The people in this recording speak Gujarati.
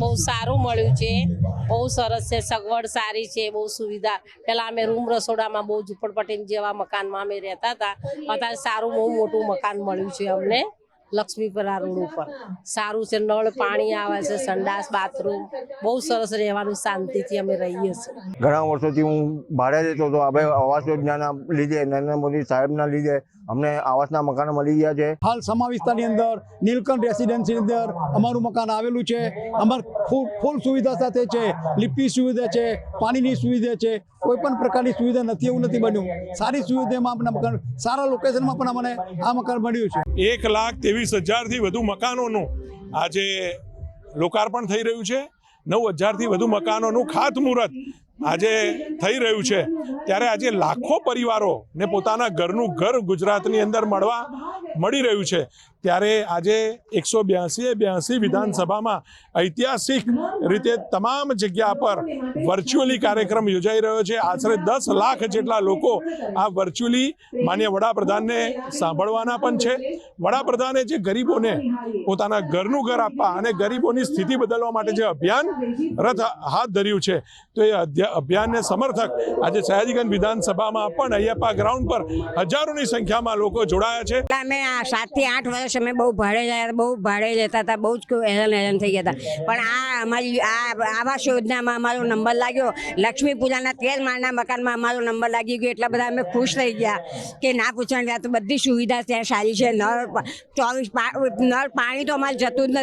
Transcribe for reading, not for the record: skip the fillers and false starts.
બહુ સારું મળ્યું છે, બહુ સરસ છે, સગવડ સારી છે, બહુ સુવિધા। પહેલાં અમે રૂમ રસોડામાં બહુ ઝૂંપડપટ્ટી જેવા મકાનમાં અમે રહેતા હતા, અત્યારે સારું બહુ મોટું મકાન મળ્યું છે અમને લક્ષ્મીપરા રોડ ઉપર। સારું છે, નળ પાણી આવે છે, સંડાસ બાથરૂમ બહુ સરસ, રહેવાનું શાંતિથી અમે રહીએ છીએ। ઘણા વર્ષોથી હું ભાડે રહેતો હતો, હવે આવાસ યોજનાના લીધે નરેન્દ્ર મોદી સાહેબના લીધે અમને આવાસના મકાનો મળી ગયા છે। હાલ સમા વિસ્તારની અંદર નીલકંઠ રેસિડેન્સીની અંદર અમારું મકાન આવેલું છે। અમાર ફૂલ સુવિધા સાથે છે, લિફ્ટની સુવિધા છે, પાણીની સુવિધા છે, કોઈ પણ પ્રકારની સુવિધા નથી એવું નથી બન્યું। સારી સુવિધામાં આપણા મકાન, સારા લોકેશનમાં પણ અમને આ મકાન મળ્યું છે। 1,23,000થી વધુ મકાનોનું આજે લોકાર્પણ થઈ રહ્યું છે। 9,000થી વધુ મકાનોનું ખાતમુહૂર્ત આજે થઈ રહ્યું છે। ત્યારે આજે લાખો પરિવારોને પોતાના ઘરનું ઘર ગુજરાતની અંદર મળી રહ્યું છે। ત્યારે આજે 182 વિધાનસભામાં ઐતિહાસિક રીતે તમામ જગ્યા પર વર્ચ્યુઅલી કાર્યક્રમ યોજાઈ રહ્યો છે। આશરે 10 લાખ જેટલા લોકો આ વર્ચ્યુઅલી માન્ય વડાપ્રધાનને સાંભળવાના પણ છે। વડાપ્રધાને જે ગરીબોને પોતાના ઘરનું ઘર આપવા અને ગરીબોની સ્થિતિ બદલવા માટે જે અભિયાન રથ હાથ ધર્યું છે, તો એ અભિયાનને સમર્થક આજે સયાજીગંજ વિધાનસભામાં પણ અયપ્પા ગ્રાઉન્ડ પર હજારોની સંખ્યામાં લોકો જોડાયા છે। અમે 7 થી 8 વર્ષ અમે બહુ ભાડે લેતા હતા, બહુ જ હેરાન થઈ ગયા હતા, પણ આ અમારી આવાસ યોજનામાં અમારો નંબર લાગ્યો। લક્ષ્મી પૂજાના 13 માળના મકાનમાં અમારો નંબર લાગી ગયો, એટલા બધા અમે ખુશ થઈ ગયા કે ના પૂછવાની વાત। બધી સુવિધા ત્યાં સારી છે, નળ પાણી તો અમારે જતું જ નથી।